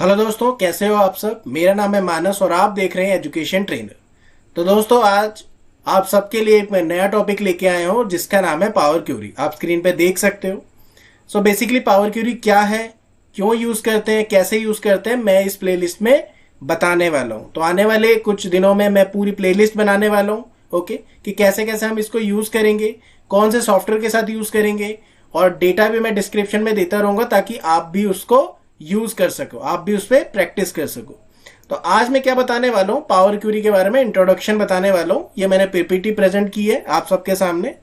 Hello दोस्तों, कैसे हो आप सब। मेरा नाम है मानस और आप देख रहे हैं एजुकेशन ट्रेनर। तो दोस्तों, आज आप सबके लिए एक मैं नया टॉपिक लेके आया हूँ जिसका नाम है पावर क्यूरी। आप स्क्रीन पे देख सकते हो। सो बेसिकली पावर क्यूरी क्या है, क्यों यूज़ करते हैं, कैसे यूज़ करते हैं, मैं इस प्लेलिस्ट में बताने वाला हूँ। तो आने वाले कुछ दिनों में मैं पूरी प्लेलिस्ट बनाने वाला हूँ, ओके, कि कैसे कैसे हम इसको यूज़ करेंगे, कौन से सॉफ्टवेयर के साथ यूज़ करेंगे, और डेटा भी मैं डिस्क्रिप्शन में देता रहूँगा ताकि आप भी उसको यूज कर सको, आप भी उस पर प्रैक्टिस कर सको। तो आज मैं क्या बताने वाला हूँ, पावर क्यूरी के बारे में इंट्रोडक्शन बताने वाला हूँ। ये मैंने पीपीटी प्रेजेंट की है आप सबके सामने।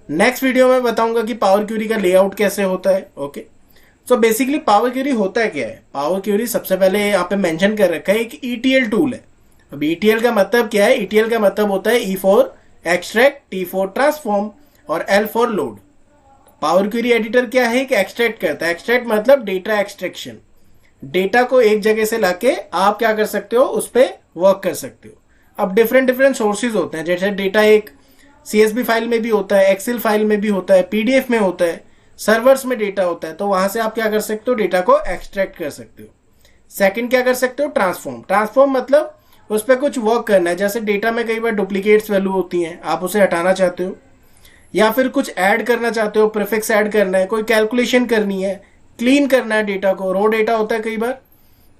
नेक्स्ट वीडियो में बताऊंगा कि पावर क्यूरी का लेआउट कैसे होता है। Okay, so basically Power Query होता है क्या है। पावर क्यूरी सबसे पहले यहाँ पे मेंशन कर रखा है एक ईटीएल टूल है। अब ईटीएल का मतलब क्या है, ईटीएल का मतलब होता है E for extract, T for transform और L for load. Power query editor क्या है, कि एक्सट्रैक्ट करता है। एक्सट्रैक्ट मतलब डेटा एक्सट्रैक्शन, डेटा को एक जगह से लाके आप क्या कर सकते हो, उस पर वर्क कर सकते हो। अब डिफरेंट डिफरेंट सोर्सेज होते हैं, जैसे डेटा एक सीएसवी फाइल में भी होता है, एक्सेल फाइल में भी होता है, पीडीएफ में होता है, सर्वर्स में डेटा होता है। तो वहां से आप क्या कर सकते हो, डेटा को एक्सट्रैक्ट कर सकते हो। सेकंड क्या कर सकते हो, ट्रांसफॉर्म। ट्रांसफॉर्म मतलब उस पर कुछ वर्क करना है। जैसे डेटा में कई बार डुप्लीकेट्स वैल्यू होती हैं, आप उसे हटाना चाहते हो, या फिर कुछ ऐड करना चाहते हो, प्रीफिक्स ऐड करना है, कोई कैलकुलेशन करनी है, क्लीन करना है डेटा को, रो डेटा होता है कई बार,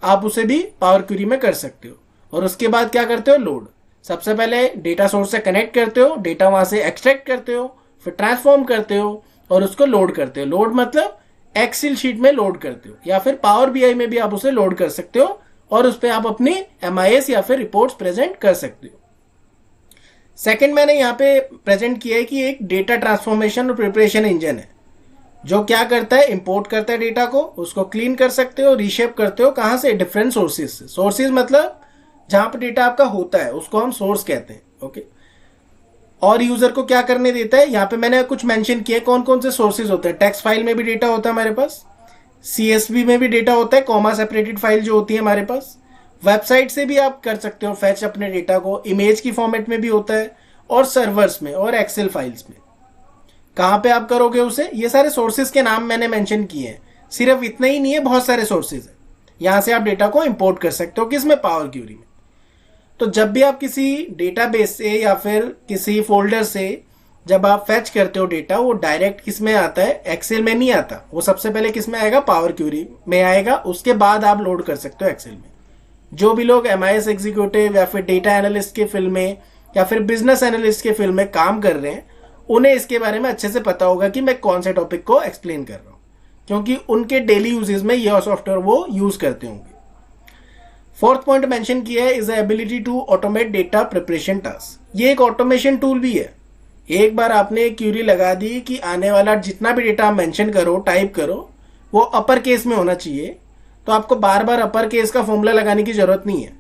आप उसे भी पावर क्यूरी में कर सकते हो। और उसके बाद क्या करते हो, लोड। सबसे पहले डेटा सोर्स से कनेक्ट करते हो, डेटा वहां से एक्सट्रैक्ट करते हो, फिर ट्रांसफॉर्म करते हो और उसको लोड करते हो। लोड मतलब एक्सेल शीट में लोड करते हो, या फिर पावर बीआई में भी आप उसे लोड कर सकते हो और उस पर आप अपनी एमआईएस या फिर रिपोर्ट्स प्रेजेंट कर सकते हो। सेकंड मैंने यहाँ पे प्रेजेंट किया है कि एक डेटा ट्रांसफॉर्मेशन और प्रिपरेशन इंजन है, जो क्या करता है, इंपोर्ट करता है डेटा को, उसको क्लीन कर सकते हो, रीशेप करते हो। कहाँ से, डिफरेंट सोर्सेज से। सोर्सेज मतलब जहां पर डेटा आपका होता है उसको हम सोर्स कहते हैं। ओके, और यूजर को क्या करने देता है, यहाँ पे मैंने कुछ मेंशन किया कौन कौन से सोर्सेज होते हैं। टेक्स्ट फाइल में भी डेटा होता है हमारे पास, सीएसवी में भी डेटा होता है, कॉमा सेपरेटेड फाइल जो होती है हमारे पास। वेबसाइट से भी आप कर सकते हो फैच अपने डेटा को, इमेज की फॉर्मेट में भी होता है, और सर्वर्स में और एक्सेल फाइल्स में। कहां पे आप करोगे उसे, ये सारे सोर्सेज के नाम मैंने मेंशन किए हैं। सिर्फ इतना ही नहीं है, बहुत सारे सोर्सेज हैं। यहां से आप डेटा को इंपोर्ट कर सकते हो, किसमें, पावर क्यूरी में। तो जब भी आप किसी डेटाबेस से या फिर किसी फोल्डर से जब आप फैच करते हो डेटा, वो डायरेक्ट किस में आता है, एक्सेल में नहीं आता। वो सबसे पहले किस में आएगा, पावर क्यूरी में आएगा। उसके बाद आप लोड कर सकते हो एक्सेल में। जो भी लोग एमआईएस एग्जीक्यूटिव या फिर डेटा एनालिस्ट के फील्ड में या फिर बिजनेस एनालिस्ट के फील्ड में काम कर रहे हैं, उन्हें इसके बारे में अच्छे से पता होगा कि मैं कौन से टॉपिक को एक्सप्लेन कर रहा हूं, क्योंकि उनके डेली यूजेस में यह सॉफ्टवेयर वो यूज करते होंगे। फोर्थ पॉइंट मेंशन किया है, is the ability to automate data preparation task. ये एक ऑटोमेशन टूल भी है। एक बार आपने क्यूरी लगा दी कि आने वाला जितना भी डेटा आप मेंशन करो, टाइप करो, वो अपर केस में होना चाहिए, तो आपको बार बार अपर केस का फॉर्मूला लगाने की जरूरत नहीं है।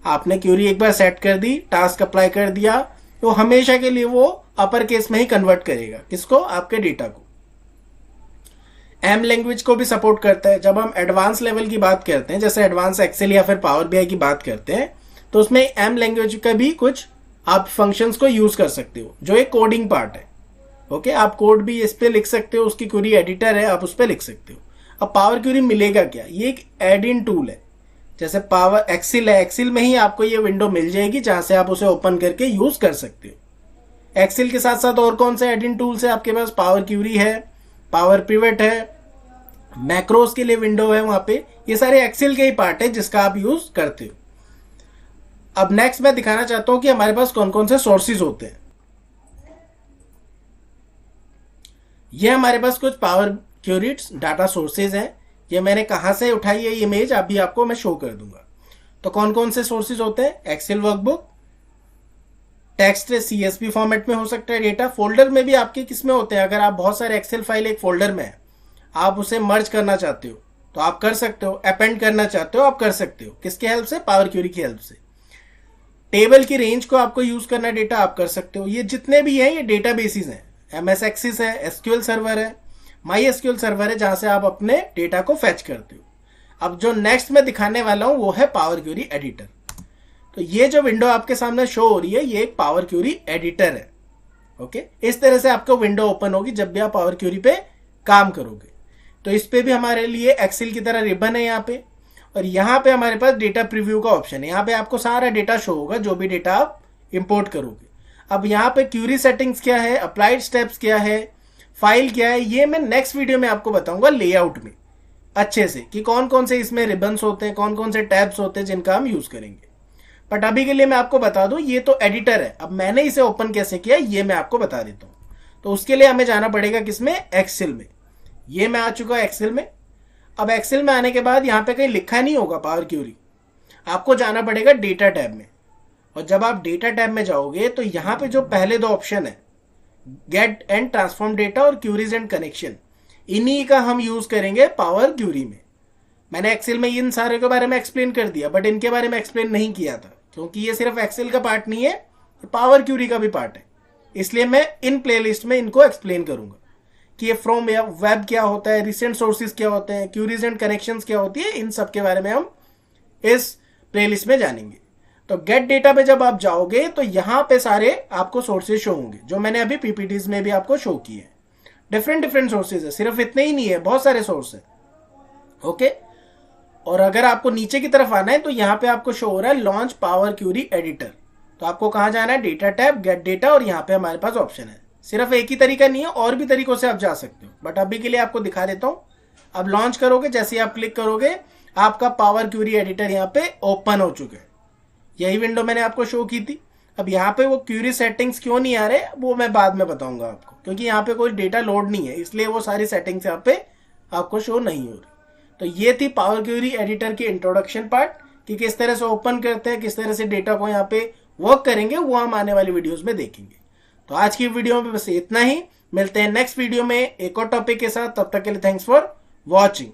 आपने क्यूरी एक बार सेट कर दी, टास्क अप्लाई कर दिया, तो हमेशा के लिए वो अपर केस में ही कन्वर्ट करेगा, किसको, आपके डेटा को। एम लैंग्वेज को भी सपोर्ट करता है। जब हम एडवांस लेवल की बात करते हैं, जैसे एडवांस एक्सेल या फिर पावर बीआई की बात करते हैं, तो उसमें एम लैंग्वेज का भी कुछ आप फंक्शंस को यूज कर सकते हो, जो एक कोडिंग पार्ट है। ओके, आप कोड भी इस पे लिख सकते हो, उसकी क्यूरी एडिटर है, आप उस पर लिख सकते हो। अब पावर क्यूरी मिलेगा क्या, ये एक एड इन टूल है। जैसे पावर एक्सेल है, एक्सेल में ही आपको ये विंडो मिल जाएगी जहां से आप उसे ओपन करके यूज कर सकते हो। एक्सेल के साथ साथ और कौन से एड इन टूल्स है आपके पास, पावर क्यूरी है, पावर पिवट है, मैक्रोस के लिए विंडो है वहां पे। ये सारे एक्सेल के ही पार्ट है जिसका आप यूज करते हो। अब नेक्स्ट मैं दिखाना चाहता हूं कि हमारे पास कौन कौन से सोर्सेज होते हैं। ये हमारे पास कुछ पावर क्यूरी डाटा सोर्सेज हैं। ये मैंने कहां से उठाई है इमेज, अभी आपको मैं शो कर दूंगा। तो कौन कौन से सोर्सेज होते हैं, Excel workbook, text CSV format में हो सकता है डेटा। फोल्डर में भी आपके किसमें होते हैं, अगर आप बहुत सारे एक्सेल फाइल एक फोल्डर में है, आप उसे मर्ज करना चाहते हो तो आप कर सकते हो, अपेंड करना चाहते हो आप कर सकते हो, किसके हेल्प से, पावर क्यूरी की हेल्प से। टेबल की रेंज को आपको यूज करना डेटा, आप कर सकते हो। ये जितने भी हैं ये डेटा बेसिस हैं। एमएस एक्सिस है, एसक्यूएल सर्वर है, माई एसक्यूएल सर्वर है, जहां से आप अपने डेटा को फैच करते हो। अब जो नेक्स्ट मैं दिखाने वाला हूं वो है पावर क्यूरी एडिटर। तो ये जो विंडो आपके सामने शो हो रही है, ये एक पावर क्यूरी एडिटर है। ओके, इस तरह से आपको विंडो ओपन होगी जब भी आप पावर क्यूरी पे काम करोगे। तो इस पे भी हमारे लिए एक्सेल की तरह रिबन है यहाँ पे, और यहाँ पे हमारे पास डेटा प्रीव्यू का ऑप्शन है। यहाँ पे आपको सारा डेटा शो होगा, जो भी डेटा आप इंपोर्ट करोगे। अब यहाँ पे क्यूरी सेटिंग्स क्या है, अप्लाइड स्टेप्स क्या है, फाइल क्या है, ये मैं नेक्स्ट वीडियो में आपको बताऊंगा लेआउट में अच्छे से, कि कौन कौन से इसमें रिबन्स होते हैं, कौन कौन से टैब्स होते हैं जिनका हम यूज करेंगे। बट अभी के लिए मैं आपको बता दूं, ये तो एडिटर है। अब मैंने इसे ओपन कैसे किया ये मैं आपको बता देता हूं। तो उसके लिए हमें जाना पड़ेगा किसमें, एक्सेल में। ये मैं आ चुका एक्सेल में। अब एक्सेल में आने के बाद यहाँ पे कहीं लिखा नहीं होगा पावर क्यूरी, आपको जाना पड़ेगा डेटा टैब में। और जब आप डेटा टैब में जाओगे तो यहाँ पे जो पहले दो ऑप्शन है, गेट एंड ट्रांसफॉर्म डेटा और क्यूरीज एंड कनेक्शन, इन्हीं का हम यूज करेंगे पावर क्यूरी में। मैंने एक्सेल में इन सारे के बारे में एक्सप्लेन कर दिया, बट इनके बारे में एक्सप्लेन नहीं किया था, क्योंकि ये सिर्फ एक्सेल का पार्ट नहीं है, ये पावर क्यूरी का भी पार्ट है। इसलिए मैं इन प्लेलिस्ट में इनको एक्सप्लेन करूंगा कि ये फ्रॉम वेब क्या होता है, रिसेंट सोर्सेज क्या होते हैं, क्यूरीज एंड कनेक्शंस क्या होती है, इन सब के बारे में हम इस प्लेलिस्ट में जानेंगे। तो गेट डेटा पे जब आप जाओगे तो यहां पे सारे आपको सोर्सेज शो होंगे, जो मैंने अभी पीपीटीज में भी आपको शो किए हैं। डिफरेंट डिफरेंट सोर्सेज है, सिर्फ इतने ही नहीं है, बहुत सारे सोर्स है। ओके। और अगर आपको नीचे की तरफ आना है तो यहाँ पे आपको शो हो रहा है लॉन्च पावर क्यूरी एडिटर। तो आपको कहाँ जाना है, डेटा टैब, गेट डेटा, और यहाँ पे हमारे पास ऑप्शन है। सिर्फ एक ही तरीका नहीं है, और भी तरीकों से आप जा सकते हो, बट अभी के लिए आपको दिखा देता हूँ। अब लॉन्च करोगे, जैसे ही आप क्लिक करोगे आपका पावर क्यूरी एडिटर यहाँ पे ओपन हो चुका है। यही विंडो मैंने आपको शो की थी। अब यहाँ पे वो क्यूरी सेटिंग्स क्यों नहीं आ रहे वो मैं बाद में बताऊंगा आपको, क्योंकि यहाँ पे कोई डेटा लोड नहीं है, इसलिए वो सारी सेटिंग्स यहाँ पे आपको शो नहीं हो रही। तो ये थी पावर क्यूरी एडिटर की इंट्रोडक्शन पार्ट, कि किस तरह से ओपन करते हैं, किस तरह से डेटा को यहाँ पे वर्क करेंगे, वो हम आने वाली वीडियोस में देखेंगे। तो आज की वीडियो में बस इतना ही। मिलते हैं नेक्स्ट वीडियो में एक और टॉपिक के साथ। तब तक के लिए थैंक्स फॉर वॉचिंग।